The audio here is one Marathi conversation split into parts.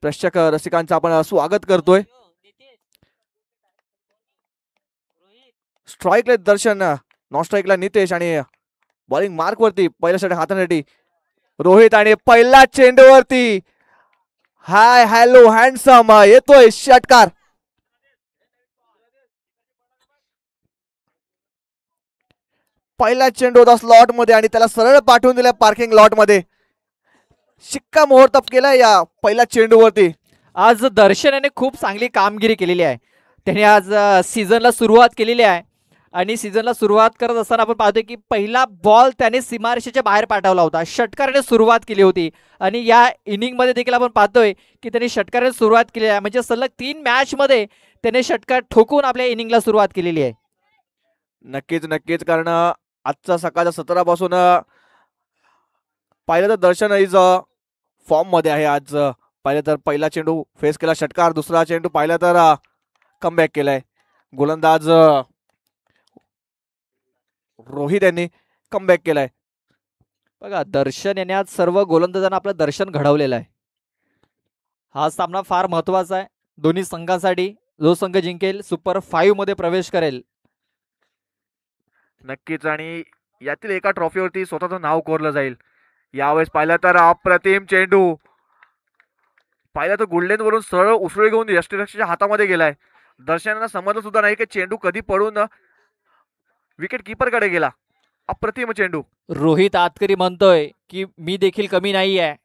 प्रेक्षक रसिकांचं आपण स्वागत करतोय. स्ट्राईकला दर्शन, नॉन स्ट्राईकला नितेश आणि बॉलिंग मार्क वरती पहिल्या षटक हाताळण्यासाठी रोहित आणि पहिला चेंडूवरती हाय हॅलो हँडसम येतोय षटकार. पहिला चेंडू होता स्लॉट मध्ये आणि त्याला सरळ पाठवून दिला पार्किंग लॉट मध्ये. शिक्का मोहरतब केला या पहिल्या चेंडूवरती. आज दर्शन याने खूप चांगली कामगिरी केलेली आहे. त्याने आज सीझनला सुरुवात केलेली आहे आणि सीझनला सुरुवात करत असताना आपण पाहतोय की पहिला बॉल त्याने सीमारेषेच्या बाहेर पाठवला होता. षटकाराने सुरुवात केली होती आणि या इनिंगमध्ये देखील आपण पाहतोय की त्याने षटकाराने सुरुवात केली आहे. म्हणजे सलग 3 मॅचमध्ये त्याने षटकार ठोकून आपल्या इनिंगला सुरुवात केलेली आहे. नक्कीच नक्कीच, कारण आजचा सकाळच्या 17 पासून पाहिलं तर दर्शन इज फॉर्म मध्ये आहे. आज पाहिलं तर पहिला चेंडू फेस केला षटकार, दुसरा चेंडू पाहिला तर कमबॅक केलाय. गोलंदाज रोहित यांनी कमबॅक केलाय. बघा दर्शन याने आज सर्व गोलंदाजांना आपलं दर्शन घडवलेलं आहे. हा सामना फार महत्वाचा आहे दोन्ही संघांसाठी. जो संघ जिंकेल सुपर 5 मध्ये प्रवेश करेल. नक्कीच, आणि यातील एका ट्रॉफीवरती स्वतःचं नाव कोरलं जाईल. यावेळेस पाहिलं तर अप्रतिम चेंडू, पाहिलं तर गुल्डेन वरून सरळ उसळी घेऊन यष्टीरक्षाच्या हातामध्ये गेलाय. दर्शनाला समजलं सुद्धा नाही की चेंडू कधी पडून विकेट कीपर कडे गेला. अप्रतिम चेंडू. रोहित आतकरी म्हणतोय की मी देखील कमी नाही आहे,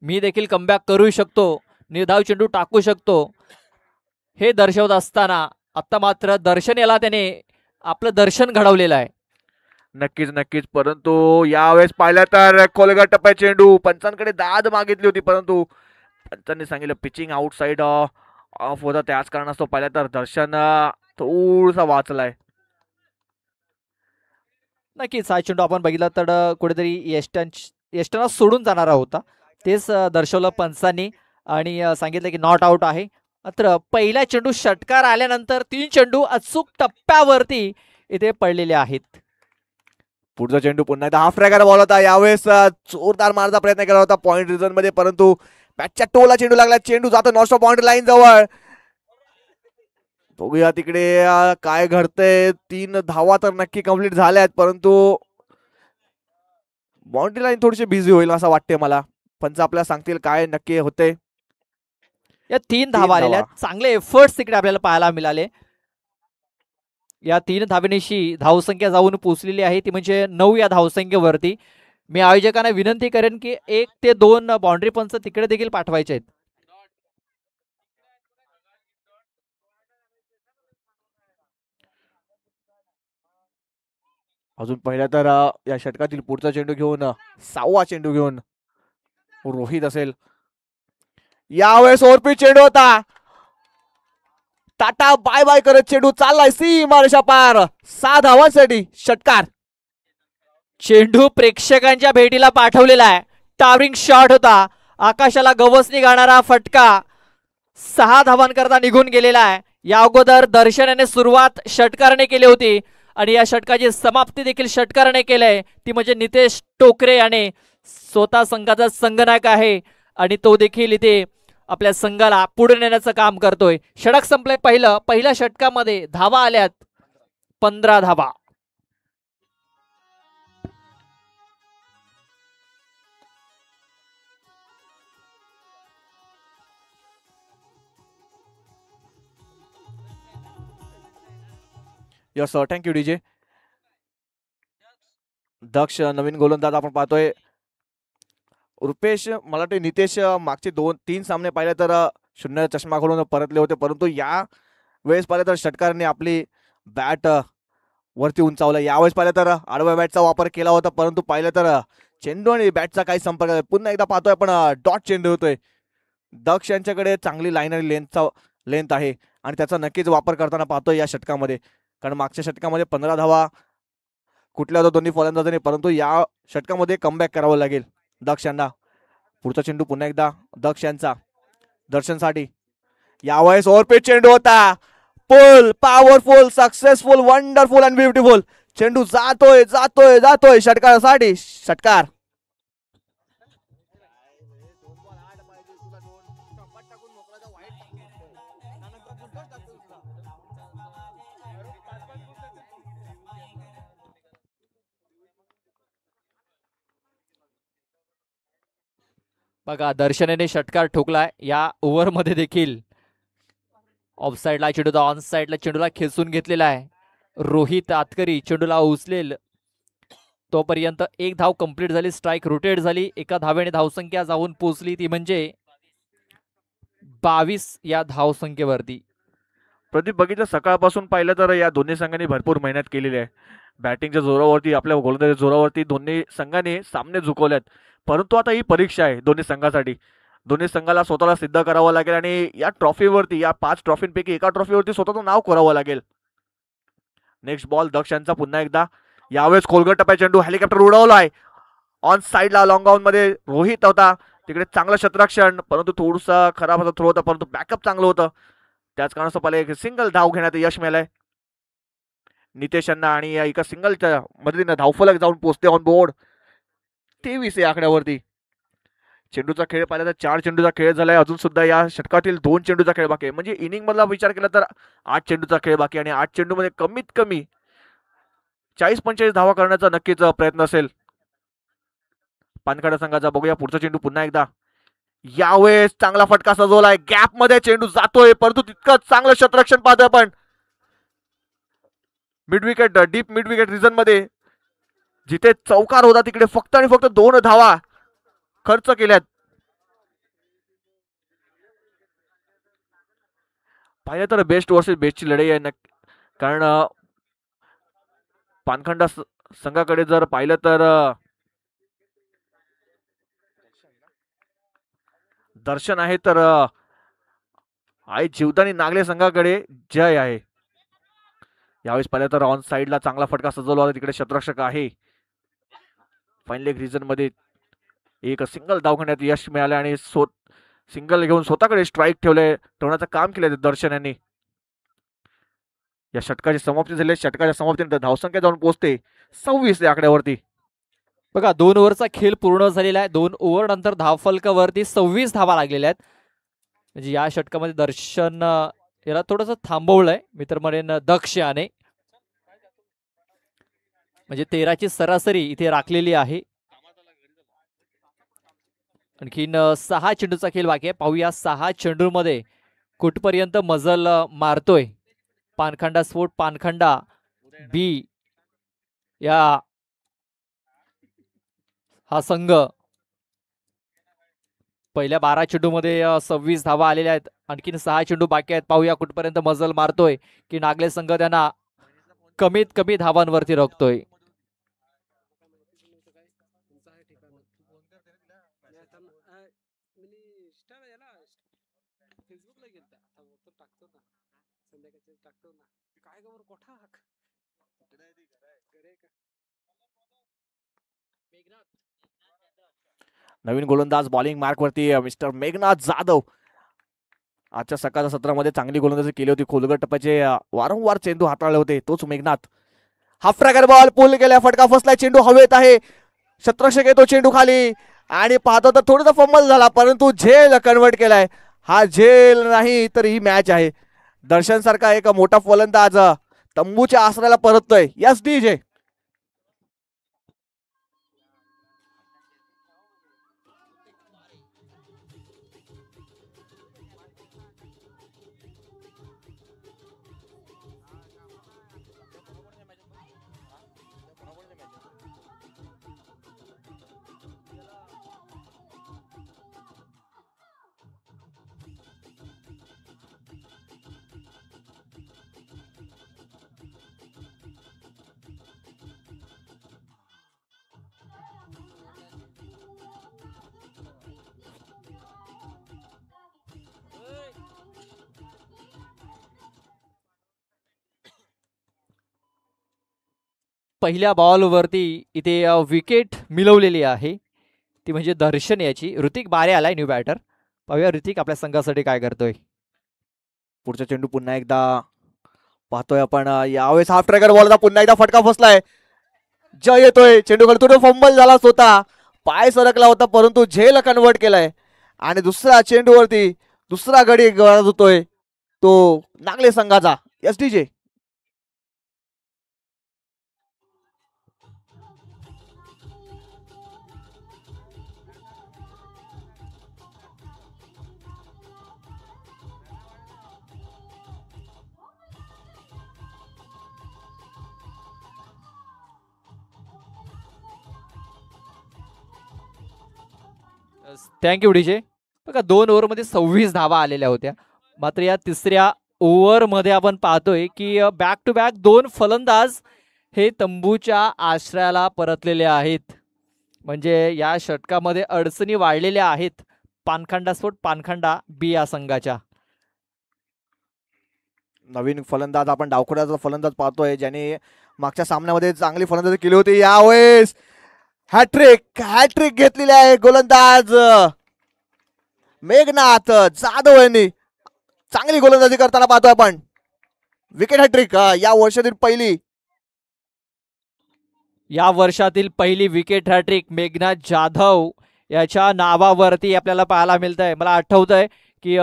मी देखील कमबॅक करू शकतो, निर्धाव चेंडू टाकू शकतो. हे दर्शवत असताना आता मात्र दर्शन याला त्याने आपलं दर्शन घडवलेलं आहे. नक्कीच नक्कीच, परंतु यावेळेस पाहिलं तर कोलगट टप्प्या चेंडू पंचांकडे दाद मागितली होती, परंतु पंचांनी सांगितलं पिचिंग आउटसाइड ऑफ होता. त्याच कारणास्तव पाहिलं तर दर्शन थोडासा वाचलाय. नक्कीच हा चेंडू आपण बघितला तर कुठेतरी यष्टांना सोडून जाणारा होता. तेच दर्शवलं पंचांनी आणि सांगितलं की नॉट आउट आहे. मात्र पहिला चेंडू षटकार आल्यानंतर 3 चेंडू अचूक टप्प्यावरती इथे पडलेले आहेत. पुढचा चेंडू पुन्हा एकदा हाफ ट्रॅकर बॉल होता. यावेळेस जोरदार मारण्याचा प्रयत्न केला होता पॉइंट रिझन मध्ये, परंतु बॅटच्या टोला चेंडू लागला. चेंडू जातो नॉन स्टॉप बाउंड्री लाईन जवळ. बघूया तिकडे काय घडतंय. 3 धावा तर नक्की कंप्लीट झाल्यात, परंतु बाउंड्री लाईन थोडीशी बिझी होईल असं वाटते मला. पंच आपल्याला सांगतील काय नक्की होते. या 3 धावा आलेल्या, चांगले एफर्ट्स तिकडे आपल्याला पाहायला मिळाले. या 3 धावेनिशी धावसंख्या जाऊन पोहोचलेली आहे, ती म्हणजे 9 या धावसंख्येवरती. मी आयोजकांना विनंती करेन की 1 ते 2 बाउंड्री पंच तिकडे देखील पाठवायचे आहेत. अजून पहिला तर या षटकातील पुढचा चेंडू घेऊन 6वा चेंडू घेऊन रोहित असेल. यावेळेस ओरपी चेंडू होता. टाटा बाय बाय करत चेंडू चाललाय सीमारेषा पार. 6 धावांसाठी षटकार. चेंडू प्रेक्षकांच्या भेटीला पाठवलेला आहे. टावरिंग शॉट होता. आकाशाला गवसणी गाणारा फटका 6 धावांकरता निघून गेलेला आहे. या अगोदर दर्शन याने सुरुवात षटकाराने केली होती आणि या षटकाची समाप्ती देखील षटकाराने केलंय. ती म्हणजे नितेश टोकरे याने स्वतः संघाचा संघनायक आहे आणि तो देखील इथे आपल्या संघाला पुढे नेण्याचं काम करतोय. षटक संपले पहिल्या षटकामध्ये धावा आल्यात 15 धावा. Yes thank you DJ. दक्ष नवीन गोलंदाज आपण पाहतोय. रुपेश मला वाटतं नितेश मागचे 2-3 सामने पाहिले तर 0 चष्मा घालून परतले होते, परंतु या वेळेस पाहिलं तर षटकाराने आपली बॅट वरती उंचावलं. यावेळेस पाहिलं तर आडव्या बॅटचा वापर केला होता, परंतु पाहिलं तर चेंडू आणि बॅटचा काही संपर्क नाही. पुन्हा एकदा पाहतोय आपण डॉट चेंडू होतोय. दक्ष यांच्याकडे चांगली लाईन आणि लेंथ आहे आणि त्याचा नक्कीच वापर करताना पाहतोय या षटकामध्ये. कारण मागच्या षटकामध्ये 15 धावा कुठल्या होत्या दोन्ही फलंदाजांनी, परंतु या षटकामध्ये कमबॅक करावं लागेल दक्ष यांना. पुढचा चेंडू पुन्हा एकदा दक्ष यांचा दर्शनसाठी. यावेळेस ओव्हरपिच चेंडू होता. Pull powerful successful wonderful and beautiful चेंडू जातोय जातोय जातोय षटकारासाठी षटकार. बघा दर्शनाने षटकार ठोकलाय या ओव्हरमध्ये देखील. ऑफ साईडला चेंडूचा ऑन साईडला चेंडूला खेचून घेतलेला आहे. रोहित आतकरी चेंडूला उचलेल तोपर्यंत एक धाव कंप्लीट झाली. स्ट्राईक रोटेट झाली. एका धावेने धावसंख्या जाऊन पोहोचली ती म्हणजे 22 या धावसंख्येवरती. प्रदीप बघितलं सकाळपासून पाहिलं तर या दोन्ही संघांनी भरपूर मेहनत केलेली आहे. बॅटिंगच्या जोरावरती आपल्या गोलंदाजीच्या जोरावरती दोन्ही संघांनी सामने झुकवलेत. परंतु आता ही परीक्षा आहे दोन्ही संघासाठी. दोन्ही संघाला स्वतःला सिद्ध करावं लागेल आणि या ट्रॉफीवरती या 5 ट्रॉफींपैकी एका ट्रॉफीवरती स्वतःचं नाव करावं लागेल. नेक्स्ट बॉल दक्ष यांचा पुन्हा एकदा. यावेळेस खोलगट टप्प्या चेंडू हेलिकॉप्टर उडवलाय. ऑन साईडला लॉंग ऑन मध्ये रोहित होता. तिकडे चांगलं क्षेत्ररक्षण परंतु थोडंसं खराब असं थ्रो होता परंतु बॅकअप चांगलं होतं. त्याच कारणास्तव पहिले एक सिंगल धाव घेण्यात यश मिळालंय नितेश यांना आणि या एका सिंगलच्या मदतीने धावफलक जाऊन पोहोचते ऑन बोर्ड 23 या आकड्यावरती. चेंडूचा खेळ पाहिला तर 4 चेंडूचा खेळ झालाय. अजून सुद्धा या षटकातील 2 चेंडूचा खेळ बाकी आहे. म्हणजे इनिंग मधला विचार केला तर 8 चेंडूचा खेळ बाकी आणि 8 चेंडूमध्ये कमीत कमी 40-45 धावा करण्याचा नक्कीच प्रयत्न असेल पानखडा संघाचा. बघूया पुढचा चेंडू पुन्हा एकदा. यावेळेस चांगला फटका सजवलाय. गॅप मध्ये चेंडू जातोय परंतु तितकंच चांगलं क्षेत्ररक्षण पाहतोय आपण. Mid wicket deep mid wicket region मध्ये जिथे चौकार होता तिकडे फक्त आणि फक्त 2 धावा खर्च केल्यात. पाहिलं तर बेस्ट वर्सेस बेस्टची लढाई आहे. कारण पानखंडा संघाकडे जर पाहिलं तर दर्शन आहे तर आई जीवदानी नागले संघाकडे जय आहे. यावेळेस पाहिलं तर ऑन साईडला चांगला फटका सजवला होता. तिकडे क्षेत्ररक्षक आहे. फाईन लेग रिजन मध्ये एक सिंगल धाव घेण्यात यश मिळाले आणि सिंगल घेऊन स्वतःकडे स्ट्राईक ठेवण्याचं काम केलं दर्शन यांनी. या षटकाची समाप्ती झाली. षटकाच्या समाप्तीनंतर धावसंख्या जाऊन पोहोचते 26 या आकड्यावरती. बघा 2 ओव्हरचा खेळ पूर्ण झालेला आहे. 2 ओव्हर नंतर धावफलकावरती 26 धावा लागलेल्या आहेत. म्हणजे या षटकामध्ये दर्शन याला थोडंसं थांबवलंय मी तर म्हणेन दक्ष याने. म्हणजे 13ची सरासरी इथे राखलेली आहे. आणखीन 6 चेंडूचा खेळ बाकी आहे. पाहूया 6 चेंडूमध्ये कुठपर्यंत मजल मारतोय पानखंडा स्फोट पानखंडा बी या हा संघ. पहिल्या 12 चेंडूमध्ये 26 धावा आलेल्या आहेत. आणखीन 6 चेंडू बाकी आहेत. पाहूया कुठपर्यंत मजल मारतोय की नागले संघ त्यांना कमीत कमी धावांवरती रोखतोय. नवीन गोलंदाज बॉलिंग मार्क वरती मिस्टर मेघनाथ जाधव. आजच्या सकाळच्या सत्रामध्ये चांगली गोलंदाजी केली होती. खोलगट टप्प्याचे वारंवार चेंडू हाताळले होते तोच मेघनाथ. हाफ ट्रॅकर बॉल पुल गेला. फटका फसलाय. चेंडू हवेत आहे. क्षेत्ररक्षक येतो चेंडू खाली आणि पाहतो तर थोडासा फंबल झाला परंतु झेल कन्वर्ट केलाय. हा झेल नाही तर ही मॅच आहे. दर्शन सारखा एक मोठा फलंदाज तंबूच्या आसऱ्याला परततोय. Yes DJ. पहिल्या बॉलवरती इथे विकेट मिळवलेली आहे ती म्हणजे दर्शन याची. ऋतिक बारे आलाय न्यू बॅटर. पाहूया ऋतिक आपल्या संघासाठी काय करतोय. पुढचा चेंडू पुन्हा एकदा पाहतोय आपण. यावेळेस हाफ ट्रॅकर बॉलचा पुन्हा एकदा फटका फसलाय. जय येतोय. चेंडू खाली फंबल झाला होता. पाय सरकला होता परंतु झेल कन्वर्ट केलाय आणि दुसऱ्या चेंडूवरती दुसरा गडी होतोय तो नागले संघाचा. S D J. Thank you DJ. बघा 2 ओव्हरमध्ये 26 धावा आलेल्या होत्या. मात्र या तिसऱ्या ओव्हरमध्ये आपण पाहतोय की बॅक टू बॅक 2 फलंदाज हे तंबूच्या आश्रयाला परतलेले आहेत. म्हणजे या षटकामध्ये अडचणी वाढलेल्या आहेत पानखंडा स्फोट पानखंडा बी या संघाच्या. नवीन फलंदाज आपण डावखुऱ्याचा फलंदाज पाहतोय ज्याने मागच्या सामन्यामध्ये चांगली फलंदाजी केली होती. यावेळेस हॅट्रिक घेतलेली आहे गोलंदाज मेघनाथ जाधव यांनी. चांगली गोलंदाजी करताना पाहतोय आपण. विकेट हॅट्रिक या वर्षातील पहिली विकेट हॅट्रिक मेघनाथ जाधव याच्या नावावरती आपल्याला पाहायला मिळत आहे. मला आठवतंय की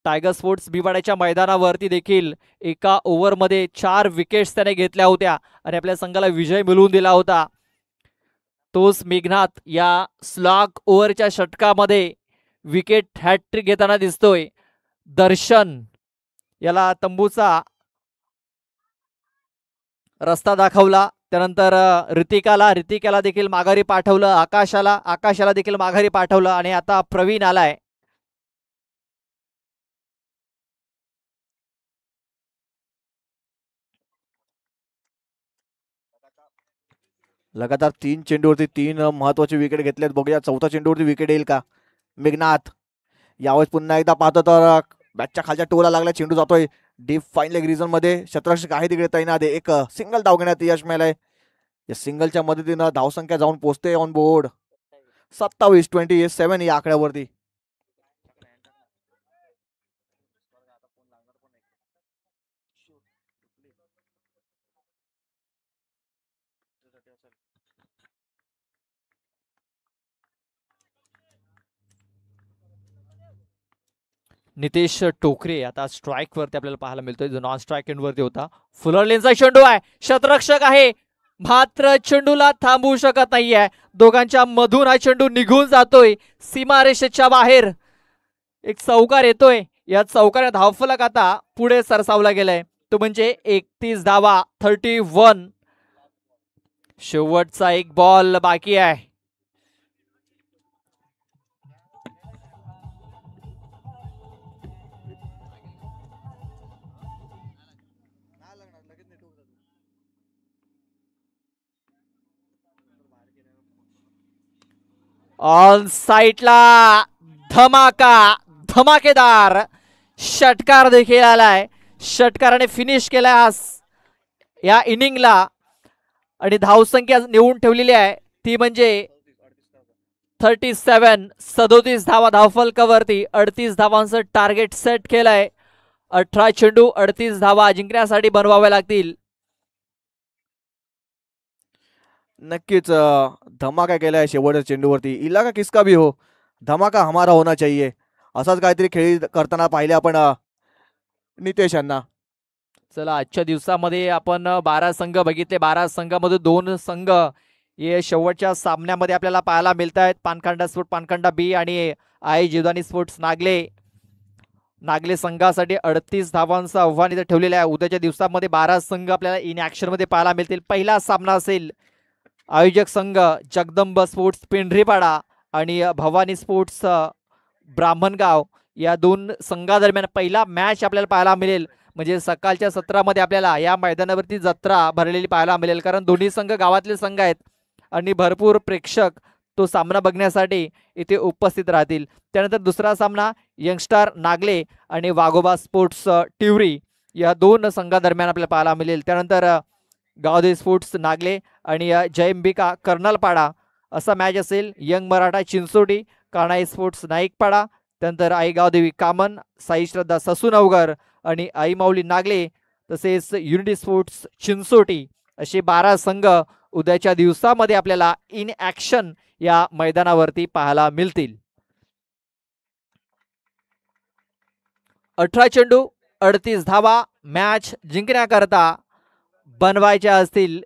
टायगर स्पोर्ट्स बिबाड्याच्या मैदानावरती देखील एका ओव्हरमध्ये 4 विकेट्स त्याने घेतल्या होत्या आणि आपल्या संघाला विजय मिळवून दिला होता. तोच मेघनाथ या स्लॉग ओव्हरच्या षटकामध्ये विकेट हॅट्रिक घेताना दिसतोय. दर्शन याला तंबूचा रस्ता दाखवला. त्यानंतर ऋतिकाला देखील माघारी पाठवलं. आकाशाला देखील माघारी पाठवलं आणि आता प्रवीण आलाय. लगातार 3 चेंडूवरती 3 महत्वाचे विकेट घेतलेत. बघूया चौथा चेंडूवरती विकेट येईल का मेघनाथ. यावेळेस पुन्हा एकदा पाहतो तर बॅटच्या खालच्या टोला लागला. चेंडू जातोय डीप फाईन लेग रिजन मध्ये. शतरक्षक आहे तिकडे तैनात. एक सिंगल धाव घेण्यात यश मिळालंय. या सिंगलच्या मदतीनं धावसंख्या जाऊन पोहोचते ऑन बोर्ड 27 या आकड्यावरती. नितेश टोकरे आता स्ट्राईक वरती आपल्याला पाहायला मिळतोय, जो नॉन स्ट्राईक एंड वरती होता. फुलर लेनचा चेंडू आहे. शतरक्षक आहे मात्र चेंडूला थांबवू शकत नाहीये. दोघांच्या मधून हा चेंडू निघून जातोय सीमारेषेच्या बाहेर. एक चौकार येतोय. या चौकाने धावफलक आता पुढे सरसावला गेलाय. तो म्हणजे 31 धावा 31. शेवटचा एक बॉल बाकी आहे. ऑन साईडला धमाकेदार षटकार देखील आलाय. षटकाराने फिनिश केलाय या इनिंगला आणि धावसंख्या नेऊन ठेवलेली आहे ती म्हणजे 37 धावा धावफलकावरती. 38 धावांचं टार्गेट सेट केलंय. 18 चेंडू 38 धावा जिंकण्यासाठी बनवाव्या लागतील. नक्कीच धमाका केलाय शेवटच्या चेंडूवरती. इलाका किसका भी हो धमाका हमारा होना चाहिए असाच काहीतरी खेळी करताना पाहिले आपण नितेश यांना. चला आजच्या दिवसामध्ये आपण 12 संघ बघितले. 12 संघामध्ये 2 संघ हे शेवटच्या सामन्यामध्ये आपल्याला पाहायला मिळत आहेत. पानखंडा स्पोर्ट्स पानखंडा बी आणि आई जीवदानी स्पोर्ट्स नागले संघासाठी 38 धावांचं आव्हान इथे ठेवलेलं आहे. उद्याच्या दिवसामध्ये 12 संघ आपल्याला इन ऍक्शन मध्ये पाहायला मिळतील. पहिला सामना असेल आयोजक संघ जगदंब स्पोर्ट्स पिंढरीपाडा आणि भवानी स्पोर्ट्स ब्राह्मणगाव या 2 संघादरम्यान पहिला मॅच आपल्याला पाहायला मिळेल. म्हणजे सकाळच्या सत्रामध्ये आपल्याला या मैदानावरती जत्रा भरलेली पाहायला मिळेल, कारण दोन्ही संघ गावातले संघ आहेत आणि भरपूर प्रेक्षक तो सामना बघण्यासाठी इथे उपस्थित राहतील. त्यानंतर दुसरा सामना यंगस्टार नागले आणि वाघोबा स्पोर्ट्स टिवरी या 2 संघादरम्यान आपल्याला पाहायला मिळेल. त्यानंतर गावदेवी स्पोर्ट्स नागले आणि जयंबिका कर्नलपाडा असा मॅच असेल. Young Maratha Chinchoti Kanai sports Naikpada. त्यानंतर आई गावदेवी कामन साई श्रद्धा ससूनवगर आणि आई माऊली नागले तसेच युनिटी स्पोर्ट्स चिंचोटी असे 12 संघ उद्याच्या दिवसामध्ये आपल्याला इन ऍक्शन या मैदानावरती पाहायला मिळतील. 18 चेंडू 38 धावा मॅच जिंकण्याकरता बनवायच्या असतील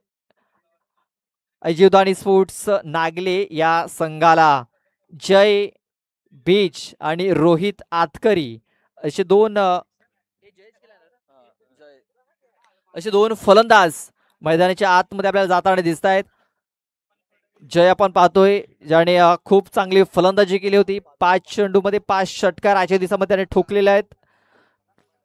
जीवदानी स्पोर्ट्स नागले या संघाला. जय बीच आणि रोहित आतकरी असे दोन फलंदाज मैदानाच्या आतमध्ये आपल्याला जाताना दिसत आहेत. जय आपण पाहतोय ज्याने खूप चांगली फलंदाजी केली होती. 5 चेंडूमध्ये 5 षटकार आजच्या दिवसामध्ये त्याने ठोकलेले आहेत.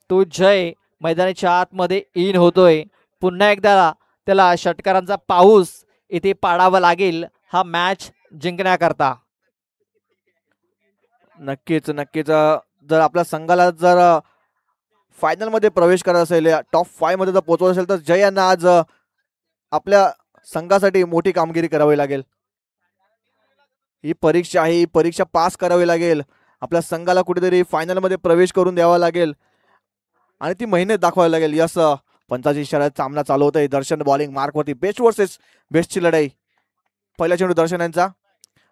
तो जय मैदानाच्या आतमध्ये इन होतोय. पुन्हा एकदा त्याला षटकारांचा पाऊस इथे पाडावा लागेल हा मॅच जिंकण्याकरता. नक्कीच नक्कीच जर आपल्या संघाला जर फायनल मध्ये प्रवेश करायचा असेल, टॉप 5 मध्ये जर पोहोचवायचं असेल, तर जय यांना आज आपल्या संघासाठी मोठी कामगिरी करावी लागेल. ही परीक्षा आहे, ही परीक्षा पास करावी लागेल. आपल्या संघाला कुठेतरी फायनल मध्ये प्रवेश करून द्यावा लागेल आणि ती मेहनत दाखवावी लागेल. यस, पंचाची इशाऱ्यात सामना चालू होत आहे. दर्शन बॉलिंग मार्कवरती, बेस्ट वर्सेस बेस्टची लढाई. पहिला चेंडू दर्शन यांचा.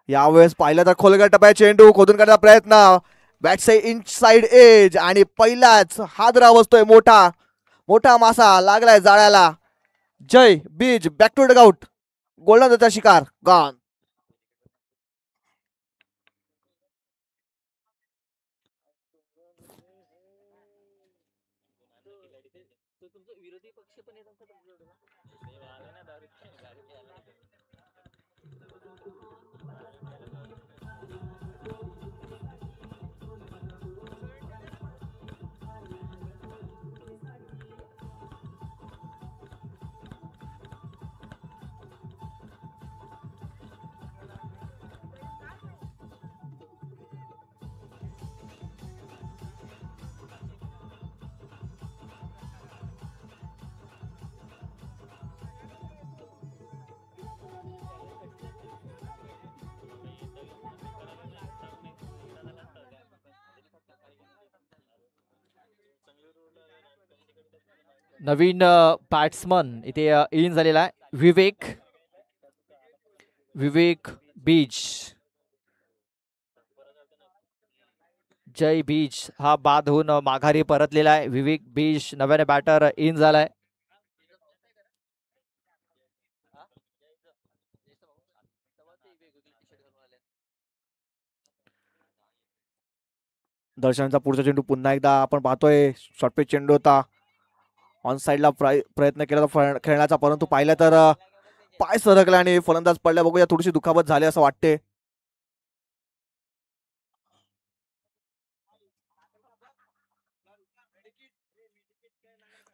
यावेळेस पाहिलं तर खोलगट टप्प्यात चेंडू खोदून काढण्याचा प्रयत्न, बॅट साइड इनसाइड एज आणि पहिलाच हादरा बसतोय. मोठा मोठा मासा लागलाय जाळ्याला. जय बीज बॅक टू डगआउट. गोलंदाजाचा शिकार गॉन. नवीन बॅट्समन इथे इन झालेला आहे. विवेक बीज. जय बीज हा बाद होऊन माघारी परतलेला आहे. विवेक बीज नव्याने बॅटर इन झालाय. दर्शनचा पुढचा चेंडू पुन्हा एकदा आपण पाहतोय. शॉर्टपिच चेंडू होता. ऑन साइडला प्रयत्न केला खेळण्याचा, परंतु पाहिलं तर पाय सरकला आणि फलंदाज पडल्या. बघूया, थोडीशी दुखापत झाली असं वाटते.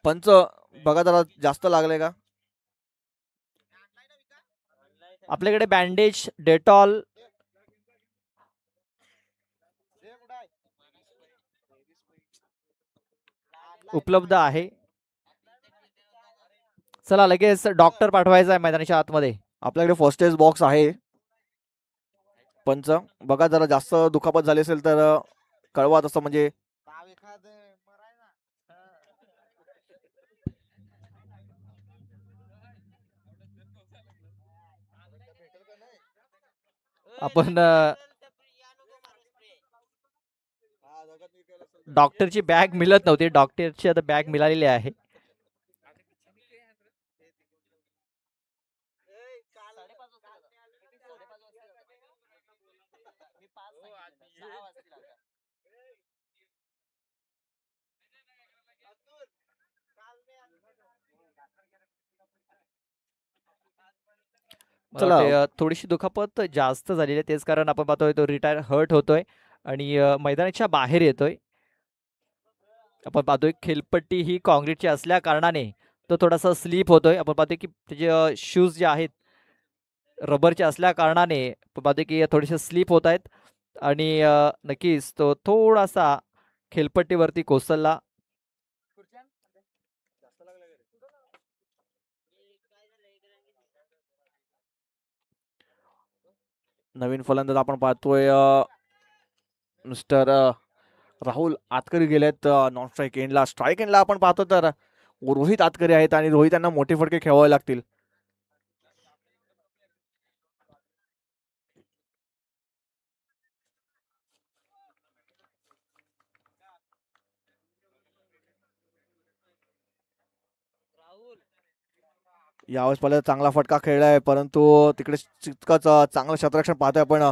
पंच बघा जरा जास्त लागले का? आपल्याकडे बँडेज, डेटॉल उपलब्ध आहे. चला लगेच डॉक्टर पाठवायचा आहे मैदानाच्या आतमध्ये. आपल्याकडे फर्स्ट एड बॉक्स आहे. पंच बघा जरा जास्त दुखापत झाली असेल तर कळवा, तसं म्हणजे आपण डॉक्टरची बॅग मिळत नव्हती, डॉक्टरची आता बॅग मिळालेली आहे. थोडीशी दुखापत जास्त झालेली आहे, तेच कारण आपण पाहतोय तो रिटायर हर्ट होतोय आणि मैदानाच्या बाहेर येतोय. आपण पाहतोय खेळपट्टी ही कॉन्क्रीटची असल्या कारणाने तो थोडासा स्लिप होतोय. आपण पाहतोय की त्याचे शूज जे आहेत रबरचे असल्या कारणाने आपण पाहतोय की थोडेसे स्लिप होत आहेत आणि नक्कीच तो थोडासा खेळपट्टीवरती कोसळला. नवीन फलंदाज आपण पाहतोय मिस्टर राहुल आतकरी गेलेत नॉन स्ट्राईक एंडला. स्ट्राईक एंडला आपण पाहतो तर रोहित आतकरी आहेत आणि रोहित यांना मोठे फटके खेळावे लागतील. यावेळेस पहिला चांगला फटका खेळलाय, परंतु तिकडे तितकंच चांगलं क्षेत्ररक्षण पाहतोय आपण.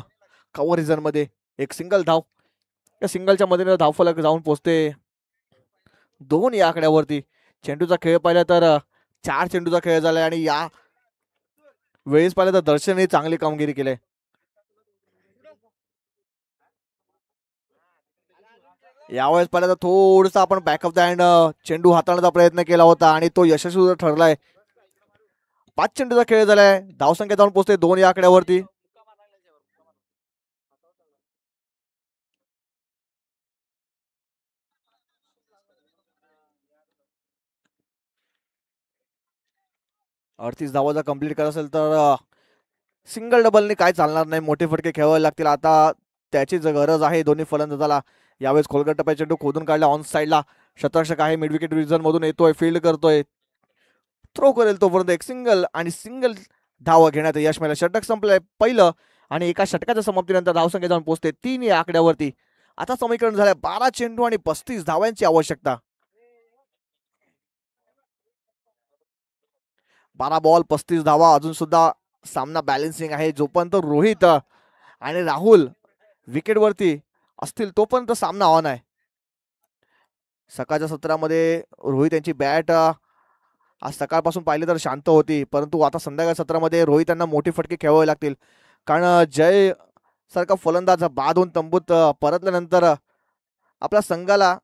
कव्हर रिझन मध्ये एक सिंगल धाव, या सिंगलच्या मदतीने धावफलक जाऊन पोहोचते 2 या आकड्यावरती. चेंडूचा खेळ पाहिला तर 4 चेंडूचा खेळ झालाय आणि या वेळेस पाहिलं तर दर्शनने चांगली कामगिरी केली. यावेळेस पाहिलं तर थोडस आपण बॅक ऑफ द हँड चेंडू हाताळण्याचा प्रयत्न केला होता आणि तो यशस्वी ठरलाय. 5 चेंडूचा खेळ झालाय. धावसंख्या जाऊन पोहोचते 2 या आकड्यावरती. अडतीस धावा जर कंप्लीट करत असेल तर सिंगल डबलने काय चालणार नाही. मोठे फटके खेळावे लागतील. आता त्याची गरज आहे दोन्ही फलंदाजाला. यावेळेस खोलगट टप्प्यात चेंडू खोदून काढला ऑन साईडला. शतरक्षक आहे मिड विकेट रिजन मधून येतोय, फील्ड करतोय, थ्रो करेल तोपर्यंत एक सिंगल आणि सिंगल धावा घेण्यात यश मिळालं. षटक संपलंय पहिलं आणि एका षटकाच्या समाप्तीनंतर धावसंख्या जाऊन पोहोचते 3 या आकड्यावरती. आता समीकरण झालंय 12 चेंडू आणि 35 धावांची आवश्यकता. 12 बॉल 35 धावा. अजून सुद्धा सामना बॅलन्सिंग आहे. जोपर्यंत रोहित आणि राहुल विकेटवरती असतील तोपर्यंत सामना ऑन आहे. सकाळच्या सत्रामध्ये रोहित यांची बॅट आज सकाळपासून पाहिली तर शांत होती, परंतु आता संध्याकाळ सत्रामध्ये रोहित यांना मोठी फटके खेळावे लागतील. कारण जय सारखा फलंदाज बाद होऊन तंबूत परतल्यानंतर आपल्या संघाला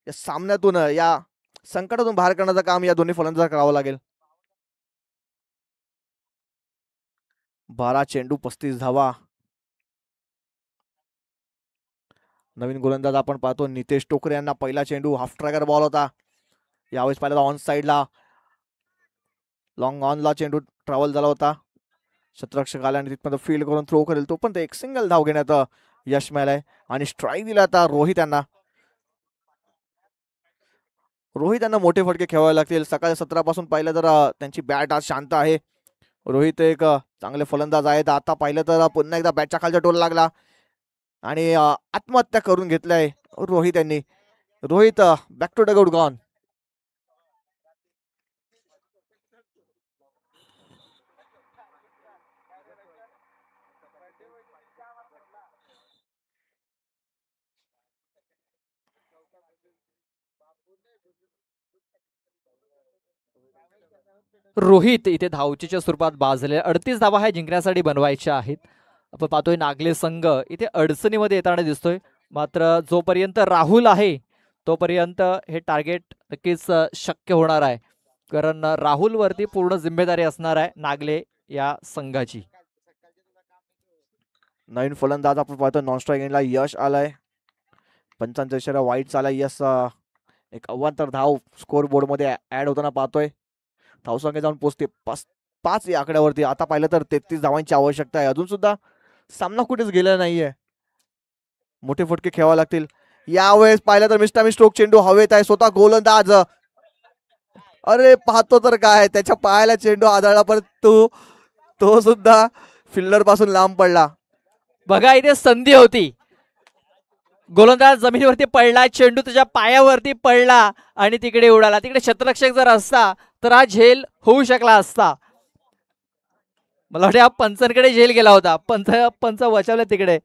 या सामन्यातून या संकटातून बाहेर करण्याचं काम या दोन्ही फलंदाजांना करावं लागेल. 12 चेंडू 35 धावा. नवीन गोलंदाज आपण पाहतो नितेश टोकरे यांना. पहिला चेंडू हाफ ट्रॅकर बॉल होता. यावेळेस पाहिला ऑन साईडला लॉंग ऑनला चेंडू ट्रॅव्हल झाला होता. शतरक्षक आला आणि तिथमध्ये फील्ड करून थ्रो करेल तो पण एक सिंगल धाव घेण्यात यश मिळालंय आणि स्ट्राईक दिला आता रोहित यांना. रोहित यांना मोठे फटके खेळावे लागतील. सकाळच्या सत्रापासून पाहिलं तर त्यांची बॅट आज शांत आहे. रोहित एक चांगले फलंदाज आहेत. आता पाहिलं तर पुन्हा एकदा बॅटच्या खालच्या टोल लागला आणि आत्महत्या करून घेतलाय रोहित यांनी. Rohit back to dugout gone. Rohit इथे धावचीच्या स्वरूपात बाद झाले. 38 धावा ह्या जिंकण्यासाठी बनवायच्या आहेत. आपण पाहतोय नागले संघ इथे अडचणीमध्ये येताना दिसतोय. मात्र जोपर्यंत राहुल आहे तोपर्यंत हे टार्गेट नक्कीच शक्य होणार आहे. कारण राहुल वरती पूर्ण जिम्मेदारी असणार आहे नागले या संघाची. नवीन फलंदाज आपण पाहतो नॉन स्ट्राईक एंडला यश आलाय. पंचांचा इशारा वाईट चालाय. यश एक अवांतर धाव स्कोर बोर्ड मध्ये ऍड होताना पाहतोय. धावसंख्या जाऊन पोहोचते 5 या आकड्यावरती. आता पाहिलं तर 33 धावांची आवश्यकता आहे. अजून सुद्धा सामना कुठेच गेला नाहीये. मोठे फटके खेळावे लागतील. यावेळेस पाहिलं तर मिस्टामी स्ट्रोक चेंडू हवेत आहे. स्वतः गोलंदाज अरे पाहतो तर काय त्याच्या पायाला चेंडू आदळला पण तो सुद्धा फिल्डर पासून लांब पडला. बघा इथे संधी होती. गोलंदाज जमिनीवरती पडला, चेंडू त्याच्या पायावरती पडला आणि तिकडे उडाला. तिकडे क्षेत्ररक्षक जर असता तर हा झेल होऊ शकला असता. मला वाटतं हा पंचांकडे झेल गेला होता. पंच बचावले तिकडे.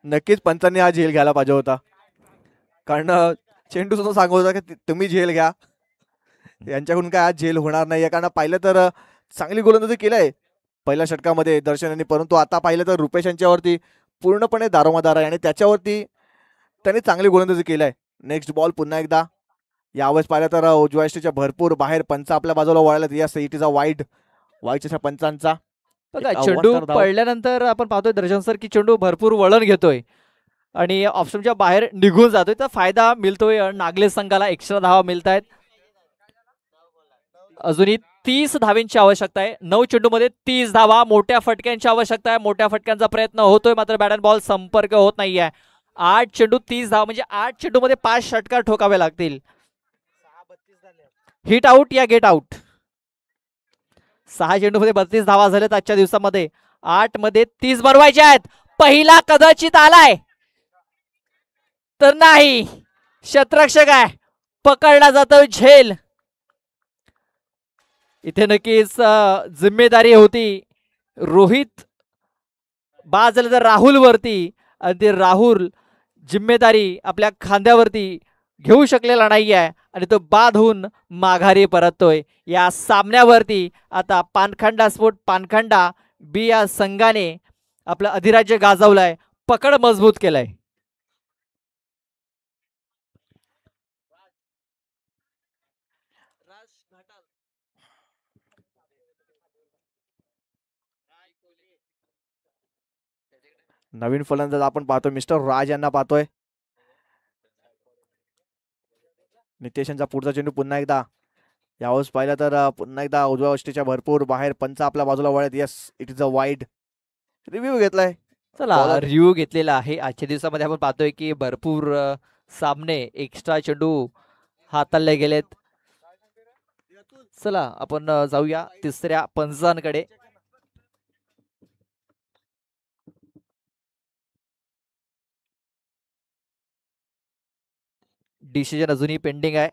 नक्कीच पंचांनी हा झेल घ्यायला पाहिजे होता. कारण चेंडू सुद्धा सांगत होता की तुम्ही झेल घ्या, यांच्याकडून काय आज झेल होणार नाहीये. कारण पाहिलं तर चांगली गोलंदाजी केलंय पहिल्या षटकामध्ये दर्शन यांनी, परंतु आता पाहिलं तर रुपेश यांच्यावरती पूर्णपणे दारोमदार आहे आणि त्याच्यावरती त्यांनी चांगली गोलंदाजी केलाय. नेक्स्ट बॉल पुन्हा एकदा. यावेळेस पाहिलं तर उजव्या भरपूर बाहेर पंच आपल्या बाजूला वळाला. यस इट इज अ वाईटच्या पंचांचा. बघा चेंडू पडल्यानंतर आपण पाहतोय दर्शन सर की चेंडू भरपूर वळण घेतोय आणि ऑप्शनच्या बाहेर निघून जातोय. तर फायदा मिळतोय नागले संघाला. एक्स्ट्रा धावा मिळत आहेत. अजूनही 30 धावांची आवश्यकता आहे. 9 चेंडूमध्ये 30 धावा. मोठ्या फटक्यांची आवश्यकता आहे. मोठ्या फटक्यांचा प्रयत्न होतोय मात्र बॅट अँड बॉल संपर्क होत नाहीये. 8 चेंडू 30 धावा म्हणजे 8 चेंडूमध्ये 5 षटकार ठोकावे लागतील. हिट आउट या गेट आउट. 6 चेंडूमध्ये 32 धावा झाल्यात आजच्या दिवसामध्ये. 8 मध्ये 30 बनवायचे आहेत. पहिला कदाचित आलाय तर नाही. क्षेत्ररक्षक आहे, पकडला जातो झेल. इथे नक्कीच जिम्मेदारी होती रोहित बाद झाले तर राहुल वरती आणि ते राहुल जिम्मेदारी आपल्या खांद्यावरती घेऊ शकलेला नाही आहे आणि तो बाद होऊन माघारी परततोय. या सामन्यावरती आता पानखंडा स्पोर्ट पानखंडा बी या संघाने आपलं अधिराज्य गाजवलंय, पकड मजबूत केलंय. नवीन फलंदाज आपण पाहतोय मिस्टर राज यांना पाहतोय. नितेशनचा पुढचा चेंडू पुन्हा एकदा यावेळेस पाहिलं तर पुन्हा एकदा उजव्या गोष्टीच्या भरपूर बाहेर पंच आपल्या बाजूला वळत. Yes, it is a wide. Review घेतलाय. चला Bowler. रिव्ह्यू घेतलेला आहे. आजच्या दिवसामध्ये आपण पाहतोय की भरपूर सामने एक्स्ट्रा चेंडू हाताळले गेलेत. चला आपण जाऊया तिसऱ्या पंचांकडे. डिसिजन अजूनही पेंडिंग आहे.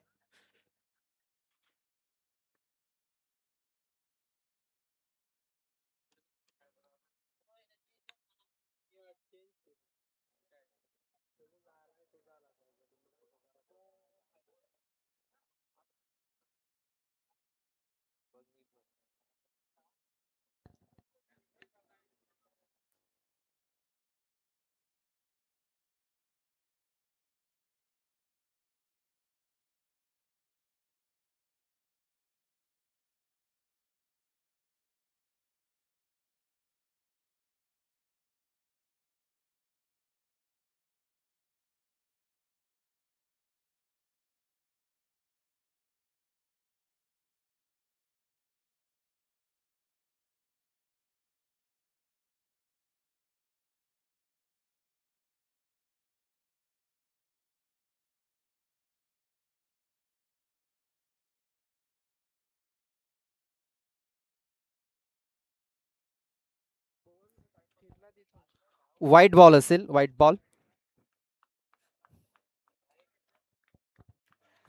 व्हाईट बॉल असेल, व्हाईट बॉल.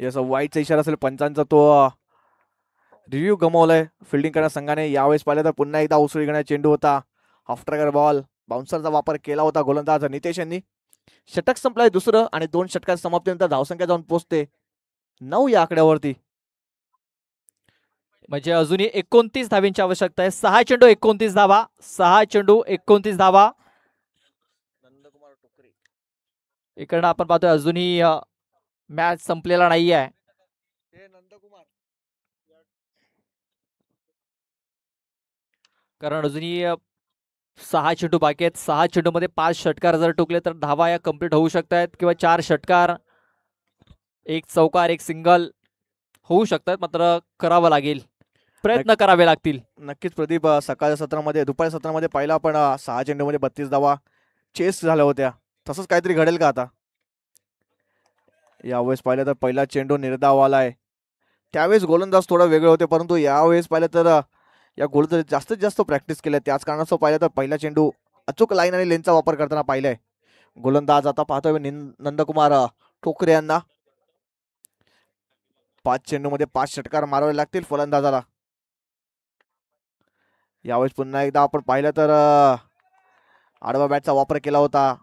येस, वाईटचा इशारा असेल पंचांचा. तो रिव्ह्यू गमावलाय फिल्डिंग करण्या संघाने. यावेळेस पाहिलं तर पुन्हा एकदा उसळी घेण्याचा चेंडू होता. आफ्टर बॉल बाउन्सरचा वापर केला होता गोलंदाज नितेश यांनी. षटक संपलाय दुसरं आणि 2 षटकांच्या समाप्तीनंतर धावसंख्या जाऊन पोहोचते 9 या आकड्यावरती. म्हणजे अजूनही 29 धावांची आवश्यकता आहे. 6 चेंडू 29 धावा, 6 चेंडू 29 धावा. इकडनं आपण पाहतोय अजूनही मॅच संपलेला नाही आहे. कारण अजूनही 6 चेंडू बाकी आहेत. 6 चेंडू मध्ये 5 षटकार जर टुकले तर धावा या कंप्लीट होऊ शकतात, किंवा 4 षटकार, 1 चौकार, 1 सिंगल होऊ शकतात. मात्र करावं लागेल, प्रयत्न करावे लागतील. नक्कीच प्रदीप. सकाळच्या सत्रामध्ये दुपारच्या सत्रामध्ये पाहिला आपण 6 चेंडूमध्ये 32 धावा चेस झाल्या होत्या. तसंच काहीतरी घडेल का आता? यावेळेस पाहिलं तर पहिला चेंडू निर्धावाला आहे. त्यावेळेस गोलंदाज थोडा वेगळे होते, परंतु यावेळेस पाहिलं तर या गोलंदाज जास्तीत जास्त प्रॅक्टिस केल्या. त्याच कारणास्तव पाहिलं तर पहिला चेंडू अचूक लाईन आणि लेनचा वापर करताना पाहिलाय गोलंदाज. आता पाहतोय नंदकुमार ठोकरे यांना. 5 चेंडूमध्ये 5 षटकार मारावे लागतील फलंदाजाला. यावेळेस पुन्हा एकदा आपण पाहिलं तर आडवा बॅटचा वापर केला होता.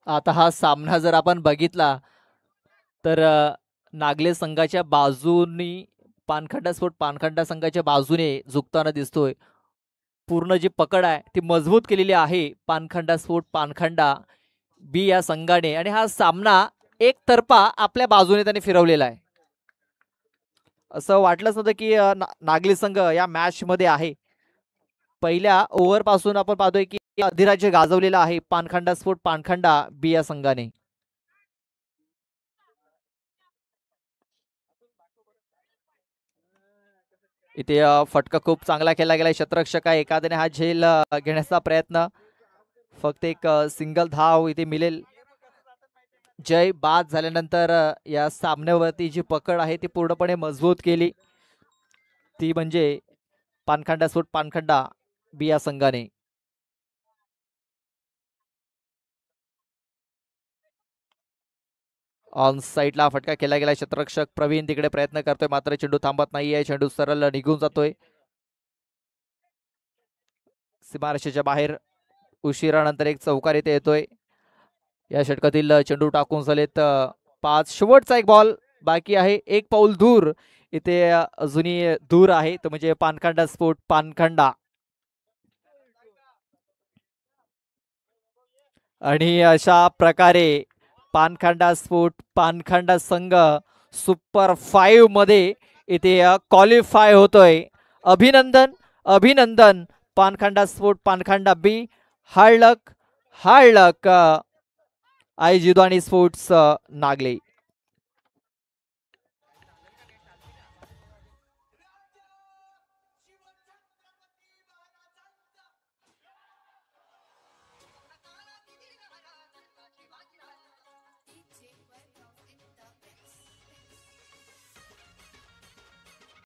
आता हा सामना जर आपण बघितला तर नागले संघाच्या बाजूनी पानखंडा स्पोर्ट पानखंडा संघाच्या बाजूने झुकताना दिसतोय. पूर्ण जी पकड आहे ती मजबूत केलेली आहे पानखंडा स्पोर्ट पानखंडा बी या संघाने, आणि हा सामना एकतर्फा आपल्या बाजूने त्यांनी फिरवलेला आहे. असं वाटलंच नव्हतं की नागली संघ या मॅच मध्ये आहे. पहिल्या ओव्हर पासून आपण पाहतोय की अधिराज्य गाजवलेला आहे पानखंडा स्पोर्ट पानखंडा बी या संघाने. इथे फटका खूप चांगला केला गेला. शतरक्षक आहे, एखाद्याने हा झेल घेण्याचा प्रयत्न, फक्त एक सिंगल धाव इथे मिळेल. जय बाद झाल्यानंतर या सामन्यावरती जी पकड आहे ती पूर्णपणे मजबूत केली, ती म्हणजे पानखंडा स्पोर्ट पानखंडा बी या संघाने. ऑन साईडला फटका केला गेला. क्षेत्ररक्षक प्रवीण तिकडे प्रयत्न करतोय, मात्र चेंडू थांबत नाहीये. चेंडू सरळ निघून जातोय सीमारेषेच्या बाहेर. उशिरानंतर एक चौकार इथे येतोय. या षटकातील चेंडू टाकून झालेत 5 शेवटचा एक बॉल बाकी आहे, एक पाऊल दूर इथे अजूनही दूर आहे तो म्हणजे पानखंडा स्पोर्ट पानखंडा. आणि अशा प्रकारे पानखंडा स्पोर्ट पानखंडा संघ सुपर 5 मध्ये इथे क्वालिफाय होतोय. अभिनंदन अभिनंदन Pankhanda sport Pankhanda B. Hard luck Aai Jidani sports Nagle.